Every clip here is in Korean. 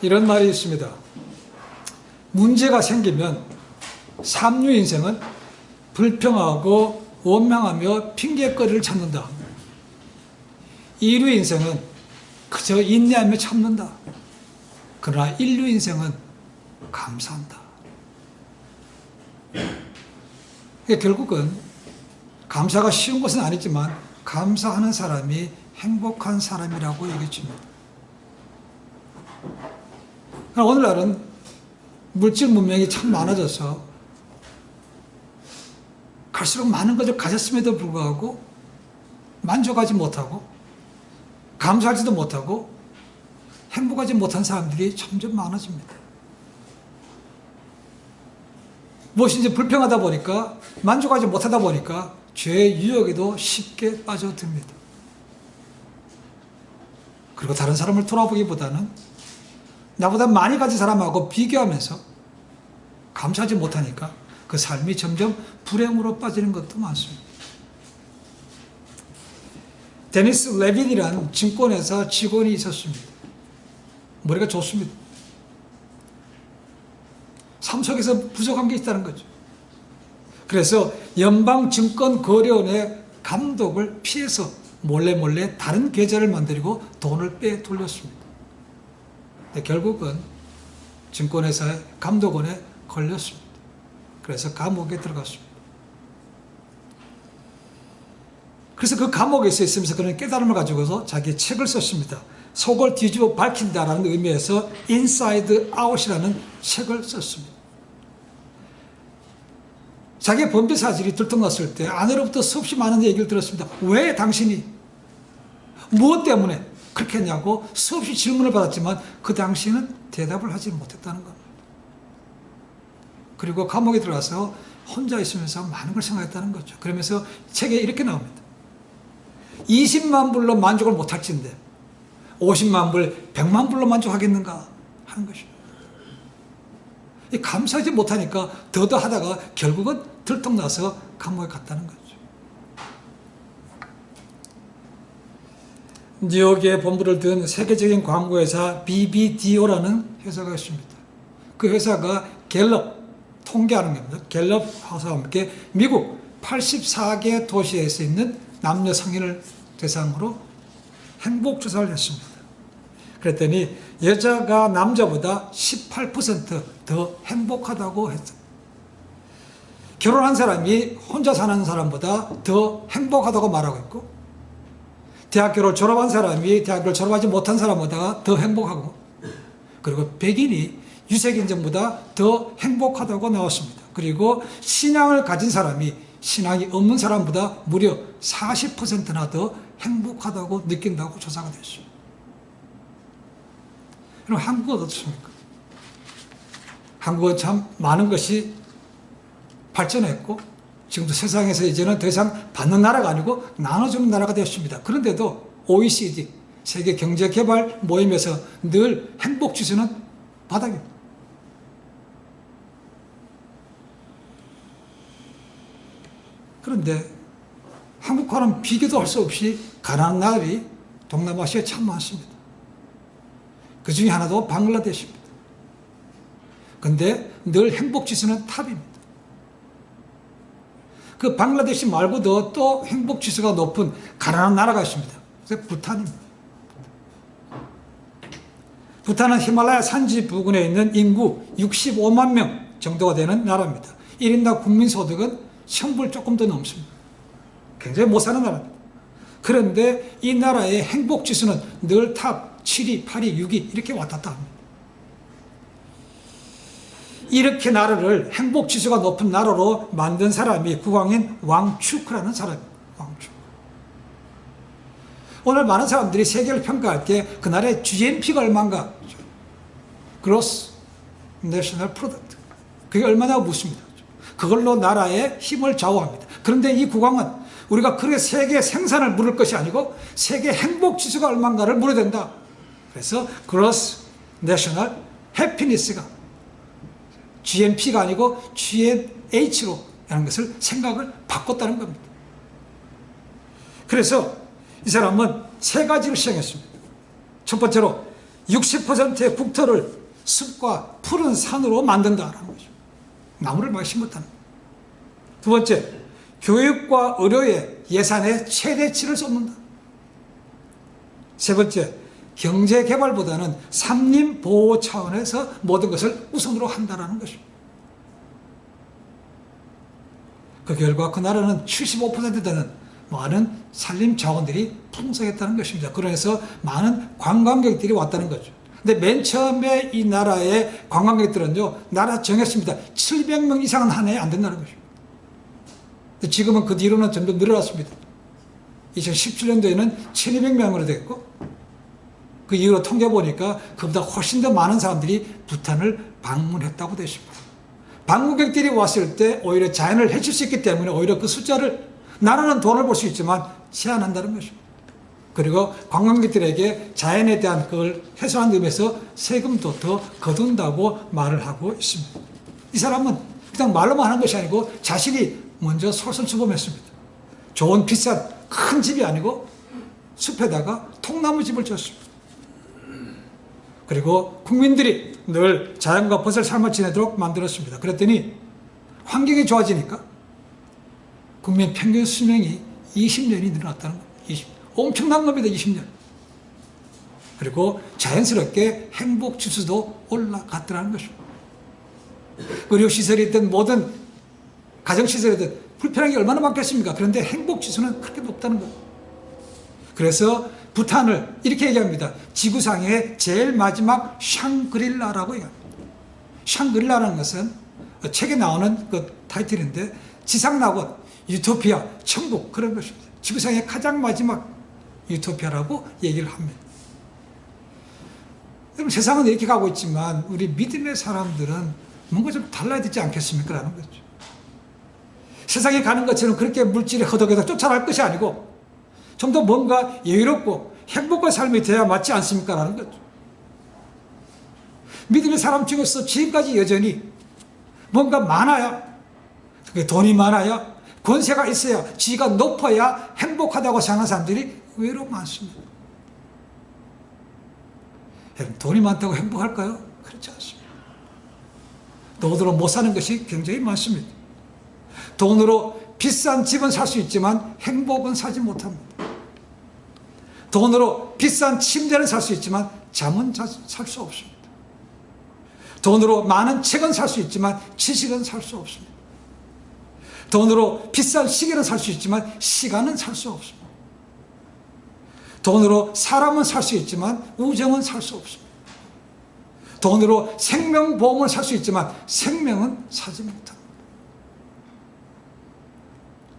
이런 말이 있습니다. 문제가 생기면 삼류 인생은 불평하고 원망하며 핑계거리를 찾는다. 이류 인생은 그저 인내하며 참는다. 그러나 일류 인생은 감사한다. 결국은 감사가 쉬운 것은 아니지만 감사하는 사람이 행복한 사람이라고 얘기해줍니다. 오늘날은 물질 문명이 참 많아져서 갈수록 많은 것을 가졌음에도 불구하고 만족하지 못하고 감사하지도 못하고 행복하지 못한 사람들이 점점 많아집니다. 무엇인지 불평하다 보니까 만족하지 못하다 보니까 죄의 유혹에도 쉽게 빠져듭니다. 그리고 다른 사람을 돌아보기보다는 나보다 많이 가진 사람하고 비교하면서 감사하지 못하니까 그 삶이 점점 불행으로 빠지는 것도 많습니다. 데니스 레빈이라는 증권회사 직원이 있었습니다. 머리가 좋습니다. 삶 속에서 부족한 게 있다는 거죠. 그래서 연방증권거래원의 감독을 피해서 몰래 다른 계좌를 만들고 돈을 빼돌렸습니다. 결국은 증권회사의 감독원에 걸렸습니다. 그래서 감옥에 들어갔습니다. 그래서 그 감옥에서 있으면서 그런 깨달음을 가지고서 자기 책을 썼습니다. 속을 뒤집어 밝힌다라는 의미에서 인사이드 아웃이라는 책을 썼습니다. 자기의 범죄 사실이 들통났을 때 아내로부터 수없이 많은 얘기를 들었습니다. 왜 당신이 무엇 때문에 그렇게 했냐고 수없이 질문을 받았지만 그 당시에는 대답을 하지 못했다는 겁니다. 그리고 감옥에 들어가서 혼자 있으면서 많은 걸 생각했다는 거죠. 그러면서 책에 이렇게 나옵니다. 20만 불로 만족을 못할진데 50만 불, 100만 불로 만족하겠는가 하는 것입니다. 감사하지 못하니까 더더 하다가 결국은 들통나서 감옥에 갔다는 거죠. 뉴욕에 본부를 둔 세계적인 광고회사 BBDO라는 회사가 있습니다. 그 회사가 갤럽 통계하는 겁니다. 갤럽 회사와 함께 미국 84개 도시에서 있는 남녀 성인을 대상으로 행복조사를 했습니다. 그랬더니 여자가 남자보다 18% 행복하다고 했죠. 결혼한 사람이 혼자 사는 사람보다 더 행복하다고 말하고 있고, 대학교를 졸업한 사람이 대학교를 졸업하지 못한 사람보다 더 행복하고, 그리고 백인이 유색인종보다 더 행복하다고 나왔습니다. 그리고 신앙을 가진 사람이 신앙이 없는 사람보다 무려 40%나 더 행복하다고 느낀다고 조사가 됐습니다. 그럼 한국은 어떻습니까? 한국은 참 많은 것이 발전했고 지금도 세상에서 이제는 더 이상 받는 나라가 아니고 나눠주는 나라가 되었습니다. 그런데도 OECD 세계경제개발 모임에서 늘 행복지수는 바닥입니다. 그런데 한국과는 비교도 할 수 없이 가난한 나라들이 동남아시아에 참 많습니다. 그 중에 하나도 방글라데시입니다. 그런데 늘 행복지수는 탑입니다. 그 방글라데시 말고도 또 행복지수가 높은 가난한 나라가 있습니다. 그래서 부탄입니다. 부탄은 히말라야 산지 부근에 있는 인구 65만 명 정도가 되는 나라입니다. 1인당 국민소득은 1000불 조금 더 넘습니다. 굉장히 못 사는 나라입니다. 그런데 이 나라의 행복지수는 늘 탑 7위, 8위, 6위 이렇게 왔다 갔다 합니다. 이렇게 나라를 행복지수가 높은 나라로 만든 사람이 국왕인 왕추크라는 사람입니다. 왕추크. 오늘 많은 사람들이 세계를 평가할 때 그 나라의 GNP가 얼마인가? Gross National Product. 그게 얼마나 묻습니다. 그걸로 나라의 힘을 좌우합니다. 그런데 이 국왕은 우리가 그렇게 세계 생산을 물을 것이 아니고 세계 행복지수가 얼마인가를 물어야 된다. 그래서 Gross National Happiness가 GNP가 아니고 GNH로 하는 것을 생각을 바꿨다는 겁니다. 그래서 이 사람은 세 가지를 시행했습니다. 첫 번째로 60%의 국토를 숲과 푸른 산으로 만든다라는 거죠. 나무를 막 심었다는 거예요. 두 번째, 교육과 의료에 예산의 최대치를 쏟는다. 세 번째, 경제개발보다는 산림보호 차원에서 모든 것을 우선으로 한다는 것입니다. 그 결과 그 나라는 75% 되는 많은 산림 자원들이 풍성했다는 것입니다. 그래서 많은 관광객들이 왔다는 거죠. 근데 맨 처음에 이 나라의 관광객들은요, 나라 정했습니다. 700명 이상은 한 해에 안 된다는 것입니다. 지금은 그 뒤로는 점점 늘어났습니다. 2017년도에는 1200명으로 됐고, 그 이후로 통계 보니까 그보다 훨씬 더 많은 사람들이 부탄을 방문했다고 되어 있습니다. 방문객들이 왔을 때 오히려 자연을 해칠 수 있기 때문에 오히려 그 숫자를, 나라는 돈을 벌 수 있지만 제한한다는 것입니다. 그리고 관광객들에게 자연에 대한 그걸 해소하는 의미에서 세금도 더 거둔다고 말을 하고 있습니다. 이 사람은 그냥 말로만 하는 것이 아니고 자신이 먼저 솔선수범했습니다. 좋은 비싼 큰 집이 아니고 숲에다가 통나무 집을 지었습니다. 그리고 국민들이 늘 자연과 벗을 삶을 지내도록 만들었습니다. 그랬더니 환경이 좋아지니까 국민 평균 수명이 20년이 늘어났다는 거예요. 엄청난 겁니다. 20년. 그리고 자연스럽게 행복 지수도 올라갔더라는 것입니다. 의료시설이 있든 모든 가정시설이든 불편한 게 얼마나 많겠습니까? 그런데 행복 지수는 그렇게 높다는 거예요. 그래서 부탄을 이렇게 얘기합니다. 지구상의 제일 마지막 샹그릴라라고 얘기합니다. 샹그릴라라는 것은 책에 나오는 그 타이틀인데 지상낙원, 유토피아, 천국 그런 것입니다. 지구상의 가장 마지막 유토피아라고 얘기를 합니다. 여러분, 세상은 이렇게 가고 있지만 우리 믿음의 사람들은 뭔가 좀 달라야 되지 않겠습니까? 라는 거죠. 세상에 가는 것처럼 그렇게 물질의 허덕에서 쫓아갈 것이 아니고 좀 더 뭔가 여유롭고 행복한 삶이 돼야 맞지 않습니까? 라는 거죠. 믿음의 사람 중에서 지금까지 여전히 뭔가 많아야, 돈이 많아야, 권세가 있어야, 지위가 높아야 행복하다고 생각하는 사람들이 의외로 많습니다. 여러분, 돈이 많다고 행복할까요? 그렇지 않습니다. 돈으로 못 사는 것이 굉장히 많습니다. 돈으로 비싼 집은 살 수 있지만 행복은 사지 못합니다. 돈으로 비싼 침대는 살 수 있지만 잠은 살 수 없습니다. 돈으로 많은 책은 살 수 있지만 지식은 살 수 없습니다. 돈으로 비싼 시계는 살 수 있지만 시간은 살 수 없습니다. 돈으로 사람은 살 수 있지만 우정은 살 수 없습니다. 돈으로 생명보험을 살 수 있지만 생명은 사지 못합니다.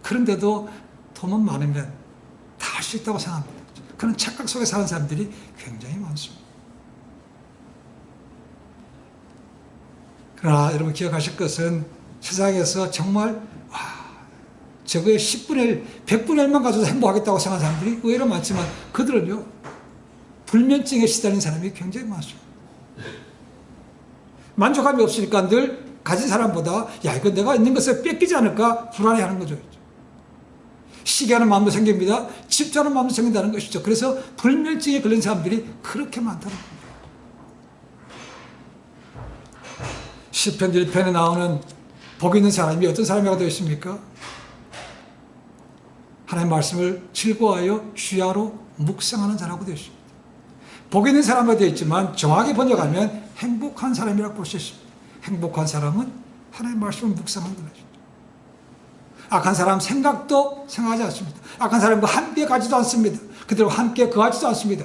그런데도 돈은 많으면 다 할 수 있다고 생각합니다. 그런 착각 속에 사는 사람들이 굉장히 많습니다. 그러나 여러분 기억하실 것은 세상에서 정말 저거의 10분의 1, 100분의 1만 가져도 행복하겠다고 생각하는 사람들이 의외로 많지만 그들은요 불면증에 시달린 사람이 굉장히 많습니다. 만족감이 없으니까 늘 가진 사람보다 이거 내가 있는 것을 뺏기지 않을까 불안해하는 거죠. 시기하는 마음도 생깁니다. 집중하는 마음도 생긴다는 것이죠. 그래서 불면증에 걸린 사람들이 그렇게 많다는 겁니다. 시편 1편에 나오는 복 있는 사람이 어떤 사람이라고 되어 있습니까? 하나님의 말씀을 즐거워하여 주야로 묵상하는 자라고 되어 있습니다. 복 있는 사람으로 되어 있지만 정확히 번역하면 행복한 사람이라고 볼 수 있습니다. 행복한 사람은 하나님의 말씀을 묵상하는 것입니다. 악한 사람 생각도 생각하지 않습니다. 악한 사람과 함께 가지도 않습니다. 그들과 함께 거하지도 않습니다.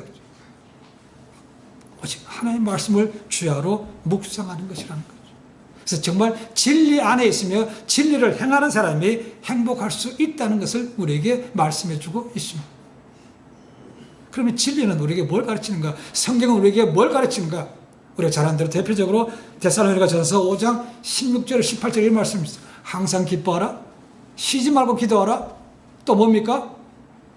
오직 하나님의 말씀을 주야로 묵상하는 것이라는 거죠. 그래서 정말 진리 안에 있으며 진리를 행하는 사람이 행복할 수 있다는 것을 우리에게 말씀해 주고 있습니다. 그러면 진리는 우리에게 뭘 가르치는가? 성경은 우리에게 뭘 가르치는가? 우리가 잘 아는 대로 대표적으로 데살로니가전서 5장 16절 18절 이 말씀입니다. 항상 기뻐하라. 쉬지 말고 기도하라. 또 뭡니까?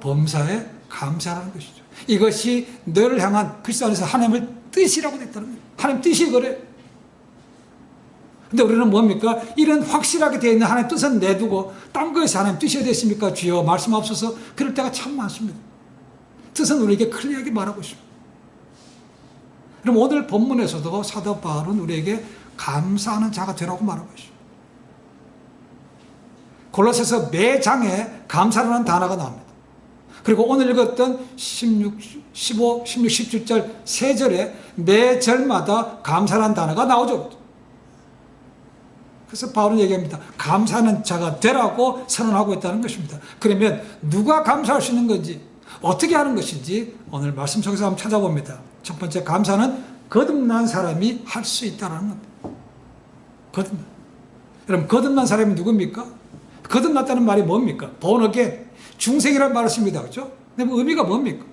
범사에 감사하는 것이죠. 이것이 너를 향한 그리스도 안에서 하나님의 뜻이라고 됐다는 거예요. 하나님 뜻이 그래. 근데 우리는 뭡니까? 이런 확실하게 되어 있는 하나님의 뜻은 내두고 딴 거에서 하나님 뜻이 어디 있습니까? 주여 말씀하옵소서. 그럴 때가 참 많습니다. 뜻은 우리에게 클리어하게 말하고 있습니다. 그럼 오늘 본문에서도 사도 바울은 우리에게 감사하는 자가 되라고 말하고 있습니다. 골로새서 매 장에 감사라는 단어가 나옵니다. 그리고 오늘 읽었던 16, 15, 16, 17절 세 절에 매 절마다 감사라는 단어가 나오죠. 그래서 바울은 얘기합니다. 감사하는 자가 되라고 선언하고 있다는 것입니다. 그러면 누가 감사할 수 있는 건지, 어떻게 하는 것인지 오늘 말씀 속에서 한번 찾아봅니다. 첫 번째, 감사는 거듭난 사람이 할 수 있다는 겁니다. 거듭난. 여러분, 거듭난 사람이 누굽니까? 거듭났다는 말이 뭡니까? born again. 중생이라는 말을 씁니다. 그렇죠? 근데 의미가 뭡니까?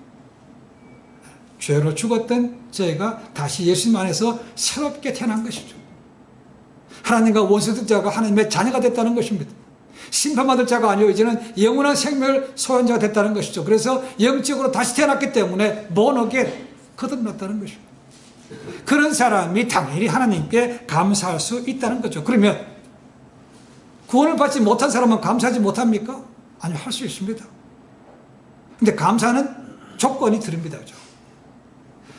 죄로 죽었던 저희가 다시 예수님 안에서 새롭게 태어난 것이죠. 하나님과 원수된 자가 하나님의 자녀가 됐다는 것입니다. 심판받을 자가 아니요 이제는 영원한 생명을 소유한 자가 됐다는 것이죠. 그래서 영적으로 다시 태어났기 때문에 born again, 거듭났다는 것입니다. 그런 사람이 당연히 하나님께 감사할 수 있다는 거죠. 그러면 구원을 받지 못한 사람은 감사하지 못합니까? 아니요, 할 수 있습니다. 근데 감사는 조건이 들입니다. 그죠?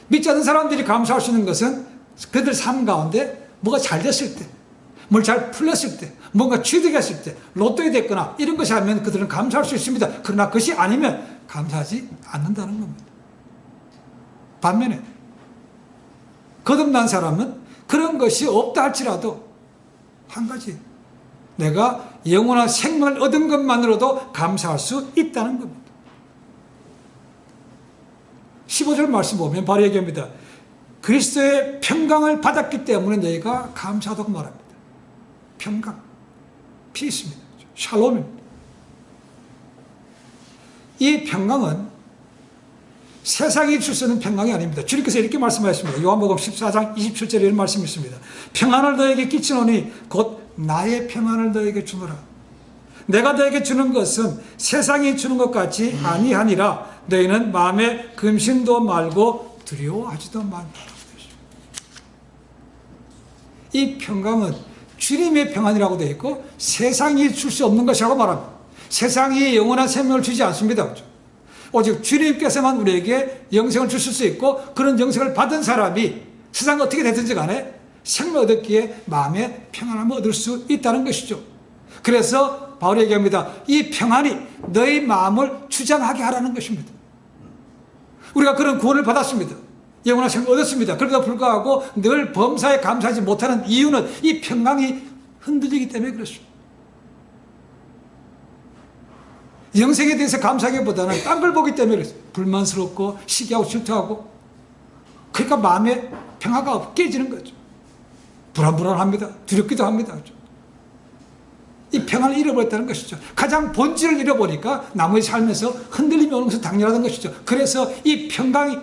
믿지 않는 사람들이 감사할 수 있는 것은 그들 삶 가운데 뭐가 잘 됐을 때, 뭘 잘 풀렸을 때, 뭔가 취득했을 때, 로또에 됐거나 이런 것이 하면 그들은 감사할 수 있습니다. 그러나 그것이 아니면 감사하지 않는다는 겁니다. 반면에 거듭난 사람은 그런 것이 없다 할지라도 한 가지, 내가 영원한 생명을 얻은 것만으로도 감사할 수 있다는 겁니다. 15절 말씀 보면 바로 얘기합니다. 그리스도의 평강을 받았기 때문에 너희가 감사하다고 말합니다. 평강, 피스입니다. 샬롬입니다. 이 평강은 세상이 줄 수 있는 평강이 아닙니다. 주님께서 이렇게 말씀하셨습니다. 요한복음 14장 27절에 이런 말씀이 있습니다. 평안을 너에게 끼치노니 곧 나의 평안을 너에게 주노라. 내가 너에게 주는 것은 세상이 주는 것 같이 아니하니라. 너희는 마음에 금신도 말고 두려워하지도 말라. 이 평강은 주님의 평안이라고 되어 있고 세상이 줄 수 없는 것이라고 말합니다. 세상이 영원한 생명을 주지 않습니다. 그렇죠? 오직 주님께서만 우리에게 영생을 주실 수 있고 그런 영생을 받은 사람이 세상 어떻게 되든지 간에 생명을 얻기에 마음의 평안함을 얻을 수 있다는 것이죠. 그래서 바울이 얘기합니다. 이 평안이 너희 마음을 주장하게 하라는 것입니다. 우리가 그런 구원을 받았습니다. 영원한 생명을 얻었습니다. 그러다 불구하고 늘 범사에 감사하지 못하는 이유는 이 평강이 흔들리기 때문에 그렇습니다. 영생에 대해서 감사하기보다는 딴 걸 보기 때문에 그렇습니다. 불만스럽고 시기하고 질투하고, 그러니까 마음의 평화가 깨지는 거죠. 불안합니다. 두렵기도 합니다. 그렇죠? 이 평안을 잃어버렸다는 것이죠. 가장 본질을 잃어버리니까 나머지 삶에서 흔들림이 오는 것은 당연하다는 것이죠. 그래서 이 평강이,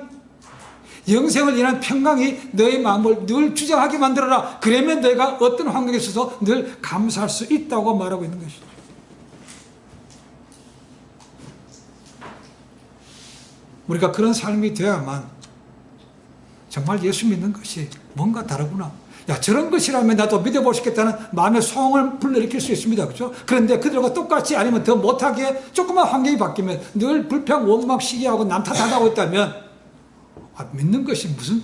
영생을 위한 평강이 너의 마음을 늘 주장하게 만들어라. 그러면 너희가 어떤 환경에 있어서 늘 감사할 수 있다고 말하고 있는 것이죠. 우리가 그런 삶이 되어야만 정말 예수 믿는 것이 뭔가 다르구나. 야, 저런 것이라면 나도 믿어볼 수 있겠다는 마음의 소원을 불러일으킬 수 있습니다. 그렇죠? 그런데 그들과 똑같이 아니면 더 못하게 조금만 환경이 바뀌면 늘 불평, 원망, 시기하고 남 탓하고 있다면 믿는 것이 무슨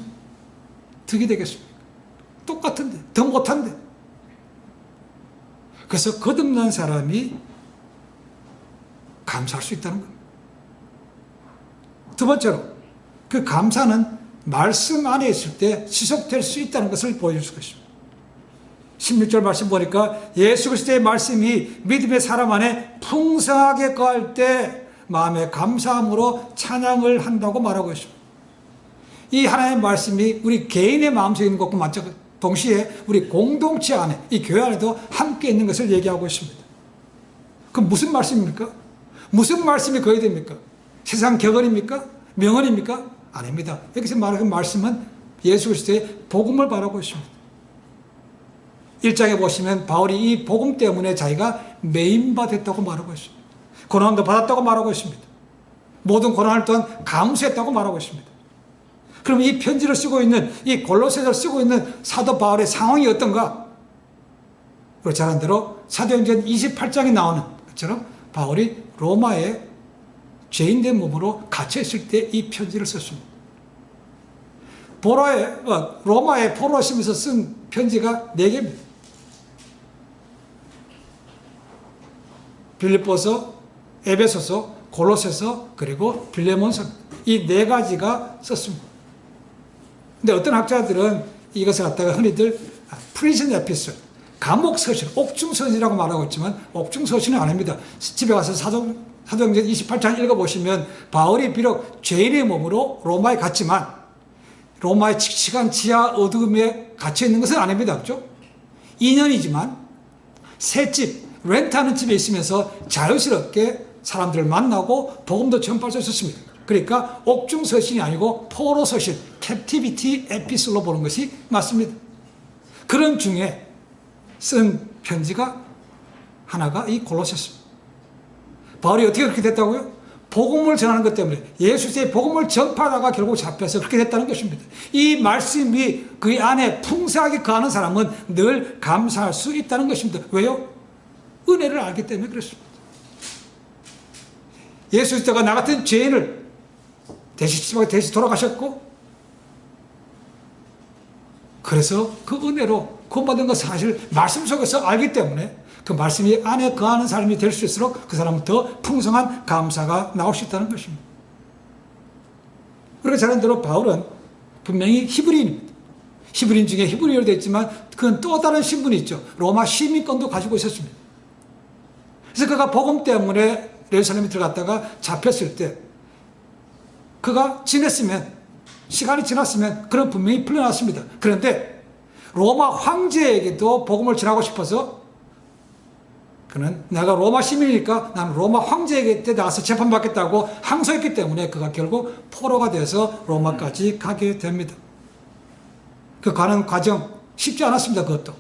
득이 되겠습니까? 똑같은데, 더 못한데. 그래서 거듭난 사람이 감사할 수 있다는 겁니다. 두 번째로, 그 감사는 말씀 안에 있을 때 지속될 수 있다는 것을 보여줄 것입니다. 16절 말씀 보니까 예수 그리스도의 말씀이 믿음의 사람 안에 풍성하게 거할 때 마음에 감사함으로 찬양을 한다고 말하고 있습니다. 이 하나님의 말씀이 우리 개인의 마음속에 있는 것과 마찬가지, 동시에 우리 공동체 안에, 이 교회 안에도 함께 있는 것을 얘기하고 있습니다. 그럼 무슨 말씀입니까? 무슨 말씀이 거해야 됩니까? 세상 격언입니까? 명언입니까? 아닙니다. 여기서 말하는 말씀은 예수 그리스도의 복음을 말하고 있습니다. 1장에 보시면 바울이 이 복음 때문에 자기가 매임바 됐다고 말하고 있습니다. 고난도 받았다고 말하고 있습니다. 모든 고난을 또한 감수했다고 말하고 있습니다. 그럼 이 편지를 쓰고 있는, 이 골로새서를 쓰고 있는 사도 바울의 상황이 어떤가? 그리고 잘 아는 대로 사도행전 28장에 나오는 것처럼 바울이 로마에 죄인된 몸으로 갇혀있을 때 이 편지를 썼습니다. 로마의 포로로 쓰면서 쓴 편지가 4개입니다. 빌립보서, 에베소서, 골로새서, 그리고 빌레몬서, 이 4가지가 썼습니다. 근데 어떤 학자들은 이것을 갖다가 흔히들 프리즌 에피솔, 감옥 서신, 옥중 서신이라고 말하고 있지만 옥중 서신은 아닙니다. 집에 가서 사도행전 28장 읽어보시면 바울이 비록 죄인의 몸으로 로마에 갔지만 로마의 칙칙한 지하 어둠에 갇혀 있는 것은 아닙니다. 그렇죠? 2년이지만 새 집, 렌트하는 집에 있으면서 자유스럽게 사람들을 만나고 복음도 전파할 수 있었습니다. 그러니까 옥중 서신이 아니고 포로 서신, 캡티비티 에피솔로 보는 것이 맞습니다. 그런 중에 쓴 편지가 하나가 이 골로새서입니다. 바울이 어떻게 그렇게 됐다고요? 복음을 전하는 것 때문에 예수의 복음을 전파하다가 결국 잡혀서 그렇게 됐다는 것입니다. 이 말씀이 그 안에 풍성하게 거하는 사람은 늘 감사할 수 있다는 것입니다. 왜요? 은혜를 알기 때문에 그렇습니다. 예수 그리스도가 나 같은 죄인을 대신 돌아가셨고, 그래서 그 은혜로 구원받은 것 사실 말씀 속에서 알기 때문에 그 말씀이 안에 거하는 삶이 될 수 있을수록 그 사람은 더 풍성한 감사가 나올 수 있다는 것입니다. 우리가 잘 아는 대로 바울은 분명히 히브리인입니다. 히브리인 중에 히브리어로 되어 있지만 그건 또 다른 신분이 있죠. 로마 시민권도 가지고 있었습니다. 그래서 그가 복음 때문에 예루살렘에 들어갔다가 잡혔을 때 그가 시간이 지났으면 그는 분명히 풀려났습니다. 그런데 로마 황제에게도 복음을 전하고 싶어서 그는 내가 로마 시민이니까 나는 로마 황제에게 나가서 재판받겠다고 항소했기 때문에 그가 결국 포로가 돼서 로마까지 가게 됩니다. 그 가는 과정 쉽지 않았습니다. 그것도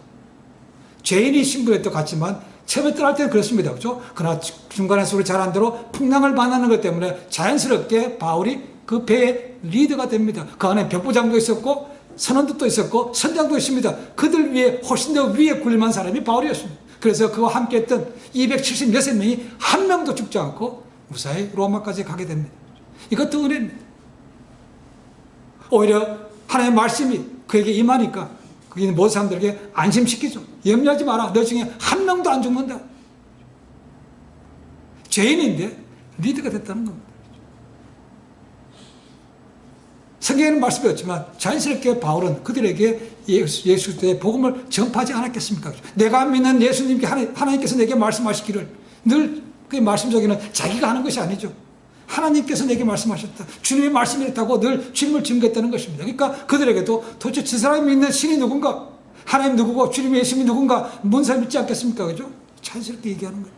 죄인이 신분에도 갔지만 처음에 떠날 때는 그렇습니다. 그렇죠? 그러나 중간에서 우리 잘 아는 대로 풍랑을 만나는 것 때문에 자연스럽게 바울이 그 배의 리더가 됩니다. 그 안에 벽부장도 있었고 선원들도 있었고 선장도 있습니다. 그들 위에 훨씬 더 위에 군림한 사람이 바울이었습니다. 그래서 그와 함께 했던 276명이 한 명도 죽지 않고 무사히 로마까지 가게 됩니다. 이것도 은혜입니다. 오히려 하나님의 말씀이 그에게 임하니까 그게 모든 사람들에게 안심시키죠. 염려하지 마라. 너 중에 한 명도 안 죽는다. 죄인인데 리더가 됐다는 겁니다. 성경에는 말씀이 없지만 자연스럽게 바울은 그들에게 예수 그리스도의 복음을 전파하지 않았겠습니까? 내가 믿는 예수님께 하나님께서 내게 말씀하시기를, 늘 그 말씀 속에는 자기가 하는 것이 아니죠. 하나님께서 내게 말씀하셨다. 주님의 말씀이 있다고 늘 주님을 증거했다는 것입니다. 그러니까 그들에게도 도대체 저 사람이 믿는 신이 누군가, 하나님 누구고 주님의 예수님이 누군가 뭔 사람 믿지 않겠습니까? 그죠? 자연스럽게 얘기하는 거예요.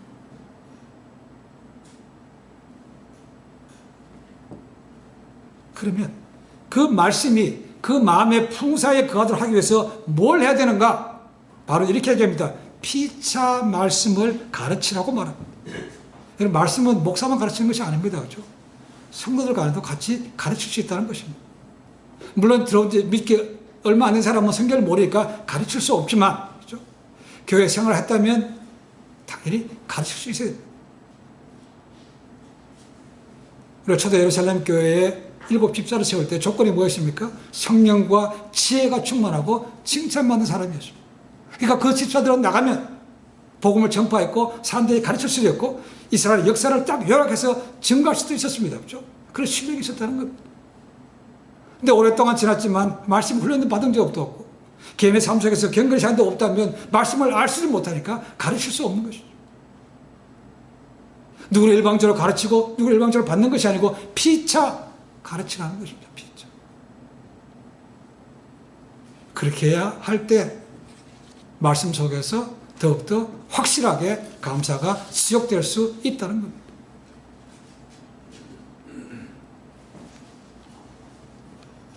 그러면 그 말씀이 그 마음의 풍사에 거하도록 하기 위해서 뭘 해야 되는가? 바로 이렇게 얘기합니다. 피차 말씀을 가르치라고 말합니다. 말씀은 목사만 가르치는 것이 아닙니다. 그렇죠? 성도들 간에도 같이 가르칠 수 있다는 것입니다. 물론 믿기 얼마 안 된 사람은 성경을 모르니까 가르칠 수 없지만, 그렇죠? 교회 생활을 했다면 당연히 가르칠 수 있어야 됩니다. 그리고 초대 예루살렘 교회에 7 집사를 세울 때 조건이 무엇입니까? 성령과 지혜가 충만하고 칭찬받는 사람이었습니다. 그러니까 그 집사들은 나가면 복음을 전파했고 사람들이 가르칠 수도 있고 이스라엘 역사를 딱 요약해서 증거할 수도 있었습니다. 그렇죠? 그런 실력이 있었다는 겁니다. 근데 오랫동안 지났지만 말씀 훈련도 받은 적도 없고 개인의 삶 속에서 경건의 시간도 없다면 말씀을 알 수를 못하니까 가르칠 수 없는 것이죠. 누구를 일방적으로 가르치고 누구를 일방적으로 받는 것이 아니고 피차 가르치라는 것입니다. 피차. 그렇게 해야 할 때 말씀 속에서 더욱더 확실하게 감사가 지속될 수 있다는 겁니다.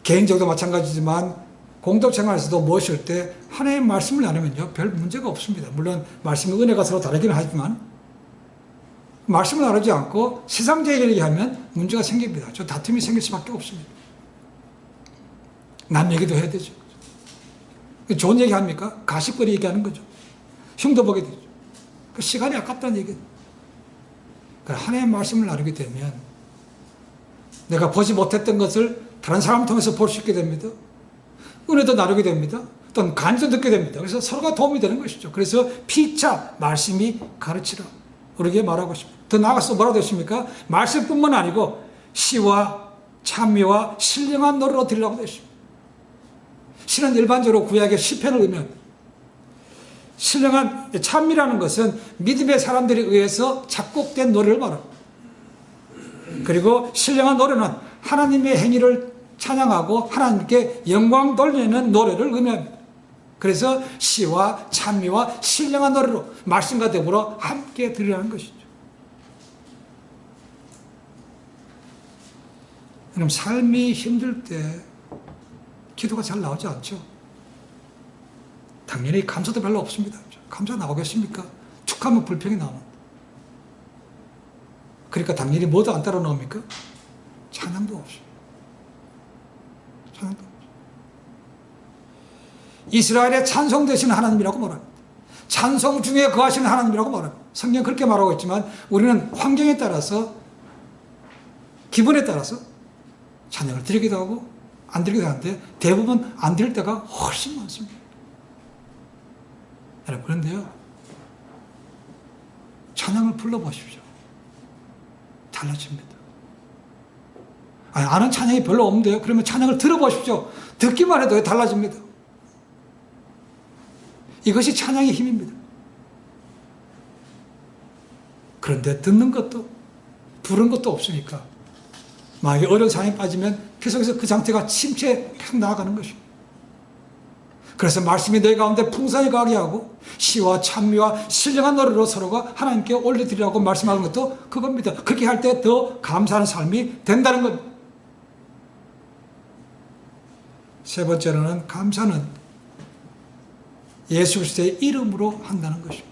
개인적으로 마찬가지지만 공동생활에서도 모실 때 하나님의 말씀을 나누면요 별 문제가 없습니다. 물론 말씀의 은혜가 서로 다르기는 하지만 말씀을 나누지 않고 세상적인 얘기하면 문제가 생깁니다. 저 다툼이 생길 수밖에 없습니다. 남 얘기도 해야 되죠. 좋은 얘기 합니까? 가십거리 얘기하는 거죠. 흉도 보게 되죠. 그 시간이 아깝다는 얘기예요. 하나님의 말씀을 나누게 되면 내가 보지 못했던 것을 다른 사람을 통해서 볼 수 있게 됩니다. 은혜도 나누게 됩니다. 또는 간도 듣게 됩니다. 그래서 서로가 도움이 되는 것이죠. 그래서 피차 말씀이 가르치라. 우리에게 말하고 싶습니다. 더 나아가서 뭐라고 되십니까? 말씀뿐만 아니고 시와 찬미와 신령한 노래로 드리라고 되십니다. 시는 일반적으로 구약의 시편을 의미합니다. 신령한 찬미라는 것은 믿음의 사람들에 의해서 작곡된 노래를 말합니다. 그리고 신령한 노래는 하나님의 행위를 찬양하고 하나님께 영광 돌리는 노래를 의미합니다. 그래서 시와 찬미와 신령한 노래로 말씀과 더불어 함께 드리라는 것이죠. 그럼 삶이 힘들 때 기도가 잘 나오지 않죠. 당연히 감사도 별로 없습니다. 감사 나오겠습니까? 툭하면 불평이 나옵니다. 그러니까 당연히 뭐도 안 따라 나옵니까? 찬양도 없어요. 찬양도 없어요. 이스라엘의 찬송 되시는 하나님이라고 말합니다. 찬송 중에 거하시는 하나님이라고 말합니다. 성경 그렇게 말하고 있지만 우리는 환경에 따라서 기분에 따라서 찬양을 드리기도 하고 안 드리기도 하는데 대부분 안 드릴 때가 훨씬 많습니다. 여러분 그런데요, 찬양을 불러보십시오. 달라집니다. 아는 찬양이 별로 없는데요, 그러면 찬양을 들어보십시오. 듣기만 해도 달라집니다. 이것이 찬양의 힘입니다. 그런데 듣는 것도 부른 것도 없으니까 만약에 어려운 상황에 빠지면 계속해서 그 상태가 침체해 계속 나아가는 것입니다. 그래서 말씀이 내 가운데 풍성히 가게 하고 시와 찬미와 신령한 노래로 서로가 하나님께 올려드리라고 말씀하는 것도 그겁니다. 그렇게 할 때 더 감사하는 삶이 된다는 겁니다. 세 번째로는 감사는 예수 그리스도의 이름으로 한다는 것입니다.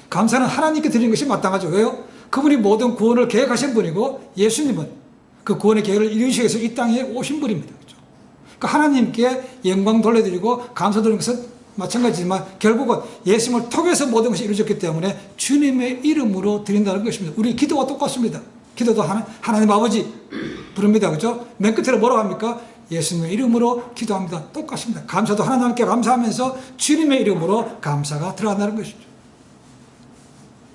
감사는 하나님께 드리는 것이 마땅하죠. 왜요? 그분이 모든 구원을 계획하신 분이고 예수님은 그 구원의 계획을 이루시기 위해서 이 땅에 오신 분입니다. 그렇죠? 그러니까 하나님께 영광 돌려드리고 감사드리는 것은 마찬가지지만 결국은 예수님을 통해서 모든 것이 이루어졌기 때문에 주님의 이름으로 드린다는 것입니다. 우리 기도와 똑같습니다. 기도도 하나님 아버지 부릅니다. 그렇죠? 맨 끝으로 뭐라고 합니까? 예수님의 이름으로 기도합니다. 똑같습니다. 감사도 하나님께 감사하면서 주님의 이름으로 감사가 들어간다는 것이죠.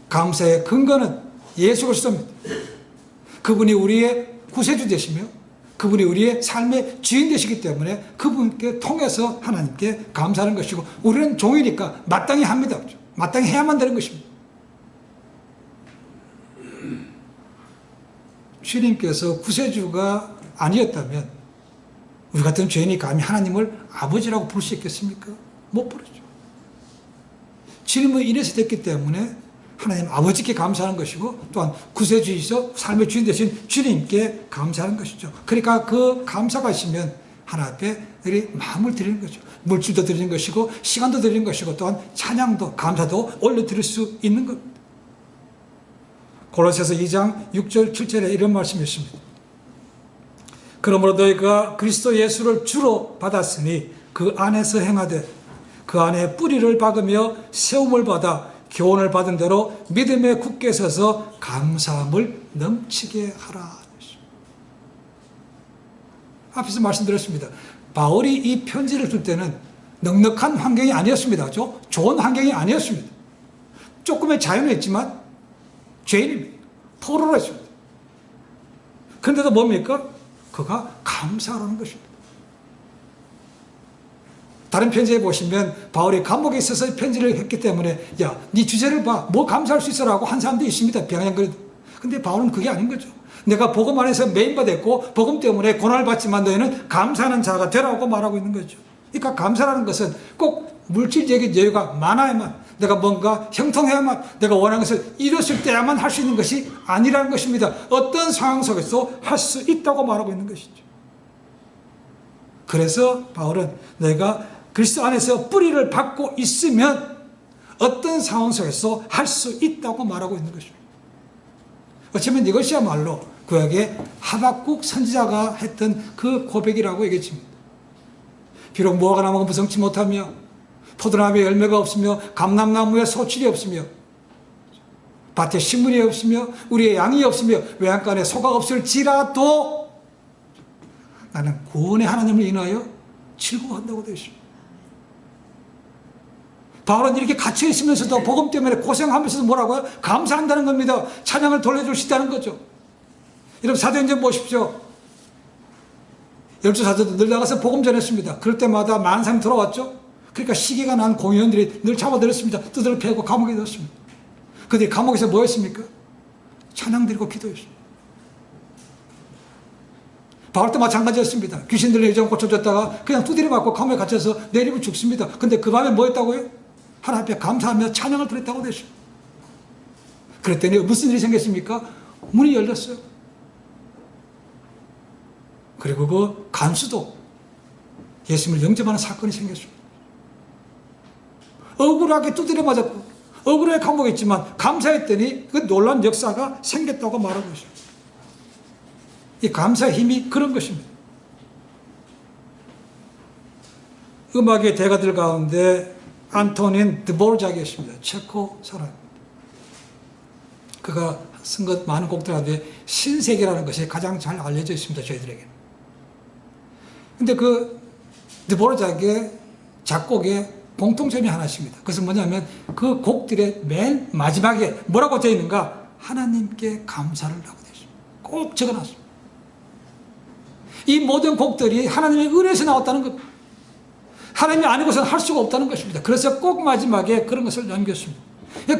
감사의 근거는 예수 그리스도입니다. 그분이 우리의 구세주 되시며 그분이 우리의 삶의 주인 되시기 때문에 그분께 통해서 하나님께 감사하는 것이고 우리는 종이니까 마땅히 합니다. 마땅히 해야만 되는 것입니다. 주님께서 구세주가 아니었다면 우리 같은 죄인이 감히 하나님을 아버지라고 부를 수 있겠습니까? 못 부르죠. 주님을 인해서 됐기 때문에 하나님 아버지께 감사하는 것이고 또한 구세주이셔 삶의 주인 되신 주님께 감사하는 것이죠. 그러니까 그 감사가 있으면 하나님 앞에 우리 마음을 드리는 거죠. 물질도 드리는 것이고 시간도 드리는 것이고 또한 찬양도 감사도 올려드릴 수 있는 겁니다. 골로새서 2장 6절 7절에 이런 말씀이 있습니다. 그러므로 너희가 그리스도 예수를 주로 받았으니 그 안에서 행하되 그 안에 뿌리를 박으며 세움을 받아 교훈을 받은 대로 믿음에 굳게 서서 감사함을 넘치게 하라. 앞에서 말씀드렸습니다. 바울이 이 편지를 쓸 때는 넉넉한 환경이 아니었습니다. 좋은 환경이 아니었습니다. 조금의 자유는 있지만 죄인입니다. 포로로 했습니다. 그런데도 뭡니까? 그가 감사하라는 것입니다. 다른 편지에 보시면 바울이 감옥에 있어서 편지를 했기 때문에 야, 네 주제를 봐. 뭐 감사할 수 있어라고 한 사람도 있습니다. 병양거리도. 근데 바울은 그게 아닌 거죠. 내가 복음 안에서 메인받았고 복음 때문에 고난을 받지만 너희는 감사하는 자가 되라고 말하고 있는 거죠. 그러니까 감사라는 것은 꼭 물질적인 여유가 많아야만 내가 뭔가 형통해야만 내가 원하는 것을 이뤘을 때야만 할 수 있는 것이 아니라는 것입니다. 어떤 상황 속에서 할 수 있다고 말하고 있는 것이죠. 그래서 바울은 내가 그리스도 안에서 뿌리를 받고 있으면 어떤 상황 속에서 할 수 있다고 말하고 있는 것입니다. 어쩌면 이것이야말로 구약의 하박국 선지자가 했던 그 고백이라고 얘기했습니다. 비록 무화과 나무가 무성치 못하며 포도나무에 열매가 없으며 감람나무에 소출이 없으며 밭에 식물이 없으며 우리의 양이 없으며 외양간에 소가 없을지라도 나는 구원의 하나님을 인하여 즐거워한다고 되어 있습니다. 바울은 이렇게 갇혀 있으면서도 복음 때문에 고생하면서도 뭐라고요? 감사한다는 겁니다. 찬양을 돌려줄 수 있다는 거죠. 여러분 사도행전 보십시오. 열두 사도도 늘 나가서 복음 전했습니다. 그럴 때마다 많은 사람이 돌아왔죠. 그러니까 시기가 난 공회원들이 늘 잡아들였습니다. 뜯어를 패고 감옥에 넣었습니다. 그들이 감옥에서 뭐 했습니까? 찬양 드리고 기도했습니다. 바울도 마찬가지였습니다. 귀신 들린 여자가 고쳐졌다가 그냥 두드려 맞고 감옥에 갇혀서 내리면 죽습니다. 근데 그 밤에 뭐 했다고요? 하나님 앞에 감사하며 찬양을 드렸다고 됐습니다. 그랬더니 무슨 일이 생겼습니까? 문이 열렸어요. 그리고 그 간수도 예수님을 영접하는 사건이 생겼습니다. 억울하게 두드려 맞았고 억울하게 감옥에 있지만 감사했더니 그 놀라운 역사가 생겼다고 말하고 있습니다. 이 감사의 힘이 그런 것입니다. 음악의 대가들 가운데 안토닌 드보르작이었습니다. 체코 사람입니다. 그가 쓴 것 많은 곡들 가운데 신세계라는 것이 가장 잘 알려져 있습니다. 저희들에게. 근데 그 드보르작의 작곡에 공통점이 하나 있습니다. 그것은 뭐냐면 그 곡들의 맨 마지막에 뭐라고 되어 있는가? 하나님께 감사를 하고 되어 있습니다. 꼭 적어놨습니다. 이 모든 곡들이 하나님의 은혜에서 나왔다는 것, 하나님이 아니고서는 할 수가 없다는 것입니다. 그래서 꼭 마지막에 그런 것을 남겼습니다.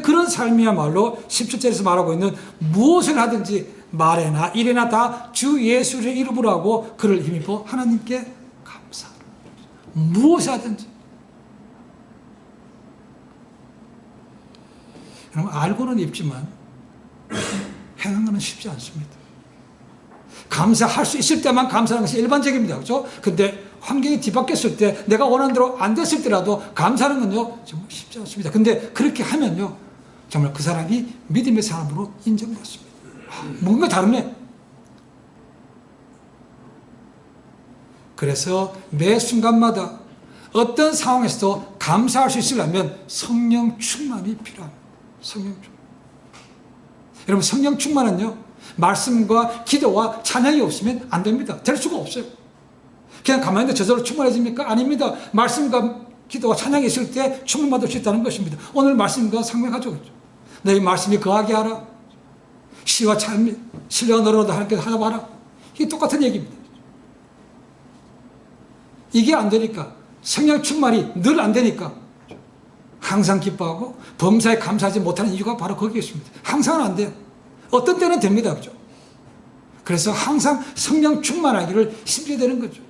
그런 삶이야말로 17절에서 말하고 있는 무엇을 하든지 말에나 일에나 다 주 예수의 이름으로 하고 그를 힘입어 하나님께 감사하라. 무엇을 하든지. 여러분 알고는 있지만 행하는 쉽지 않습니다. 감사할 수 있을 때만 감사하는 것이 일반적입니다. 그렇죠? 근데 환경이 뒤바뀌었을 때 내가 원하는 대로 안 됐을 때라도 감사하는 건요 정말 쉽지 않습니다. 근데 그렇게 하면요 정말 그 사람이 믿음의 사람으로 인정받습니다. 뭔가 다르네. 그래서 매 순간마다 어떤 상황에서도 감사할 수 있으려면 성령 충만이 필요합니다. 성령 충만. 여러분 성령 충만은요 말씀과 기도와 찬양이 없으면 안 됩니다. 될 수가 없어요. 그냥 가만히 있는데 저절로 충만해집니까? 아닙니다. 말씀과 기도와 찬양이 있을 때 충만받을 수 있다는 것입니다. 오늘 말씀과 상명하죠. 너희 말씀이 거하게 하라. 시와 찬미, 신뢰와 너로도 할게 하나 봐라. 이게 똑같은 얘기입니다. 이게 안 되니까 성령 충만이 늘 안 되니까 항상 기뻐하고 범사에 감사하지 못하는 이유가 바로 거기에 있습니다. 항상은 안 돼요. 어떤 때는 됩니다. 그죠? 그래서 항상 성령 충만하기를 힘줘야 되는 거죠.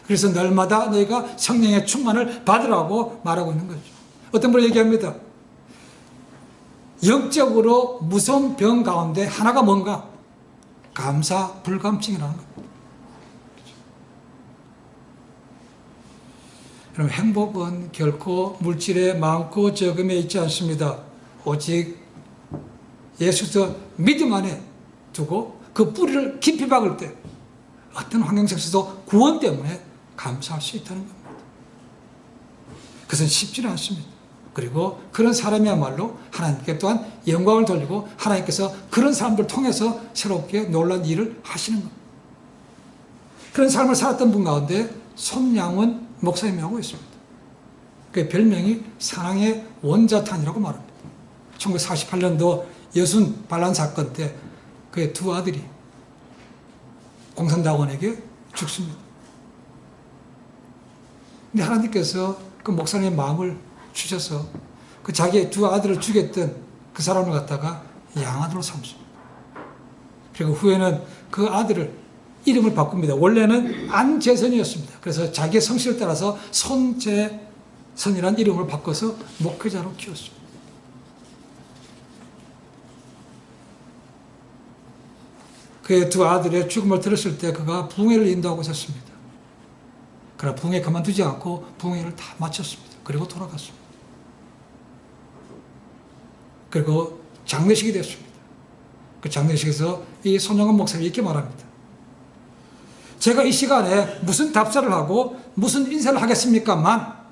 그래서 날마다 너희가 성령의 충만을 받으라고 말하고 있는 거죠. 어떤 분이 얘기합니다. 영적으로 무서운 병 가운데 하나가 뭔가? 감사 불감증이라는 겁니다. 여러분 행복은 결코 물질에 많고 적음에 있지 않습니다. 오직 예수서 믿음 안에 두고 그 뿌리를 깊이 박을 때 어떤 환경 속에서도 구원 때문에 감사할 수 있다는 겁니다. 그것은 쉽지는 않습니다. 그리고 그런 사람이야말로 하나님께 또한 영광을 돌리고 하나님께서 그런 사람들 통해서 새롭게 놀라운 일을 하시는 겁니다. 그런 삶을 살았던 분 가운데 손양원 목사님이 하고 있습니다. 그 별명이 사랑의 원자탄이라고 말합니다. 1948년도 여순 반란 사건 때 그의 두 아들이 공산당원에게 죽습니다. 근데 하나님께서 그 목사님의 마음을 주셔서 그 자기의 두 아들을 죽였던 그 사람을 갖다가 양아들로 삼습니다. 그리고 후에는 그 아들을 이름을 바꿉니다. 원래는 안재선이었습니다. 그래서 자기의 성씨를 따라서 손재선이라는 이름을 바꿔서 목회자로 키웠습니다. 그의 두 아들의 죽음을 들었을 때 그가 부흥회를 인도하고 있었습니다. 그러나 부흥회 그만두지 않고 부흥회를 다 마쳤습니다. 그리고 돌아갔습니다. 그리고 장례식이 됐습니다. 그 장례식에서 이 손영원 목사님이 이렇게 말합니다. 제가 이 시간에 무슨 답사를 하고 무슨 인사를 하겠습니까만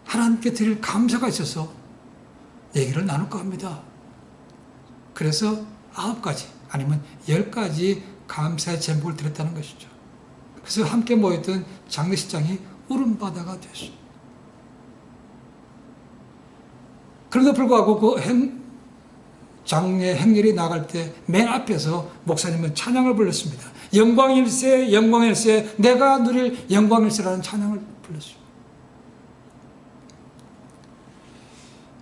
하나님께 드릴 감사가 있어서 얘기를 나눌까 합니다. 그래서 9가지 아니면 10가지 감사의 제목을 드렸다는 것이죠. 그래서 함께 모였던 장례식장이 울음바다가 됐습니다. 그럼에도 불구하고 그 장례 행렬이 나갈 때 맨 앞에서 목사님은 찬양을 불렀습니다. 영광일세, 영광일세, 내가 누릴 영광일세라는 찬양을 불렀습니다.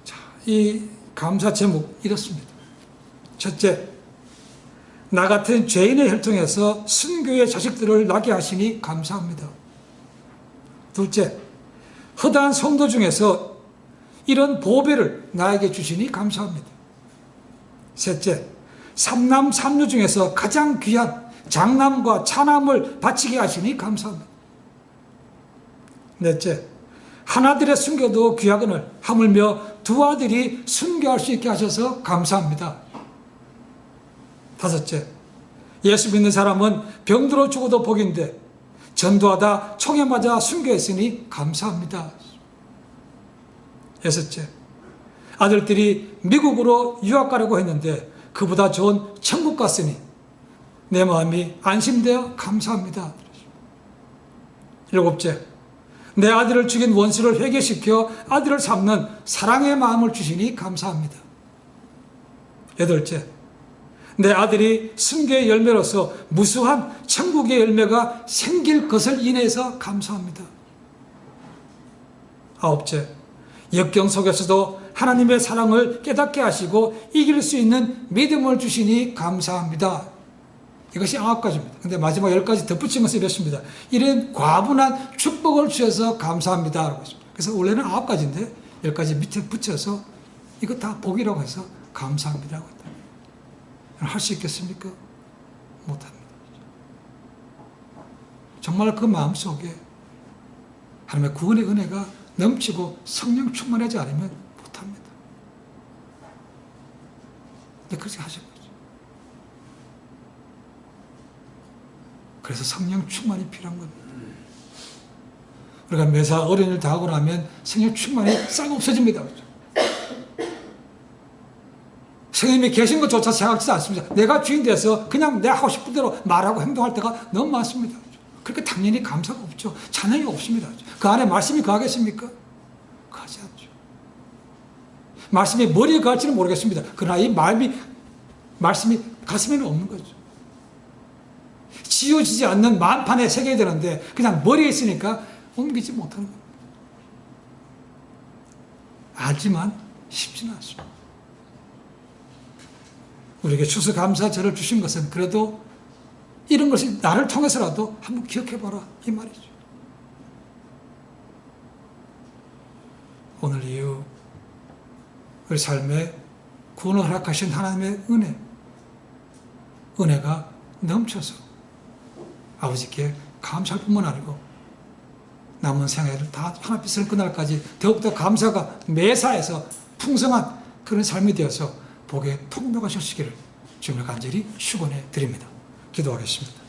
자, 이 감사 제목 이렇습니다. 첫째, 나 같은 죄인의 혈통에서 순교의 자식들을 낳게 하시니 감사합니다. 둘째, 허다한 성도 중에서 이런 보배를 나에게 주시니 감사합니다. 셋째, 삼남 삼녀 중에서 가장 귀한 장남과 차남을 바치게 하시니 감사합니다. 넷째, 하나들의 순교도 귀하거늘 하물며 두 아들이 순교할 수 있게 하셔서 감사합니다. 다섯째, 예수 믿는 사람은 병들어 죽어도 복인데 전도하다 총에 맞아 순교했으니 감사합니다. 여섯째, 아들들이 미국으로 유학 가려고 했는데 그보다 좋은 천국 갔으니 내 마음이 안심되어 감사합니다. 일곱째, 내 아들을 죽인 원수를 회개시켜 아들을 삼는 사랑의 마음을 주시니 감사합니다. 여덟째, 내 아들이 순교의 열매로서 무수한 천국의 열매가 생길 것을 인해서 감사합니다. 아홉째, 역경 속에서도 하나님의 사랑을 깨닫게 하시고 이길 수 있는 믿음을 주시니 감사합니다. 이것이 9가지입니다. 근데 마지막 10가지 덧붙인 것을 이렇습니다. 이런 과분한 축복을 주셔서 감사합니다. 라고 했습니다. 그래서 원래는 9가지인데 10가지 밑에 붙여서 이거 다 복이라고 해서 감사합니다라고 했다. 할 수 있겠습니까? 못합니다. 정말 그 마음속에 하나님의 구원의 은혜가 넘치고 성령 충만하지 않으면 못합니다. 근데 그렇게 하신 거죠. 그래서 성령 충만이 필요한 겁니다. 우리가 매사 어려운 일 다 하고 나면 성령 충만이 싹 없어집니다. 성령님이 계신 것조차 생각하지 않습니다. 내가 주인 돼서 그냥 내가 하고 싶은 대로 말하고 행동할 때가 너무 많습니다. 그러니까 당연히 감사가 없죠. 찬양이 없습니다. 그 안에 말씀이 거하겠습니까? 거하지 않죠. 말씀이 머리에 거할지는 모르겠습니다. 그러나 이 말씀이 가슴에는 없는 거죠. 지워지지 않는 만판에 새겨야 되는데 그냥 머리에 있으니까 옮기지 못하는 겁니다. 알지만 쉽지는 않습니다. 우리에게 추수감사절을 주신 것은 그래도 이런 것이 나를 통해서라도 한번 기억해봐라 이 말이죠. 오늘 이후 우리 삶에 구원을 허락하신 하나님의 은혜가 넘쳐서 아버지께 감사할 뿐만 아니고 남은 생애를 다 하나님께서 끝날까지 더욱더 감사가 매사에서 풍성한 그런 삶이 되어서 복의 통로가 셔시기를 주님을 간절히 축원해 드립니다. 기도하겠습니다.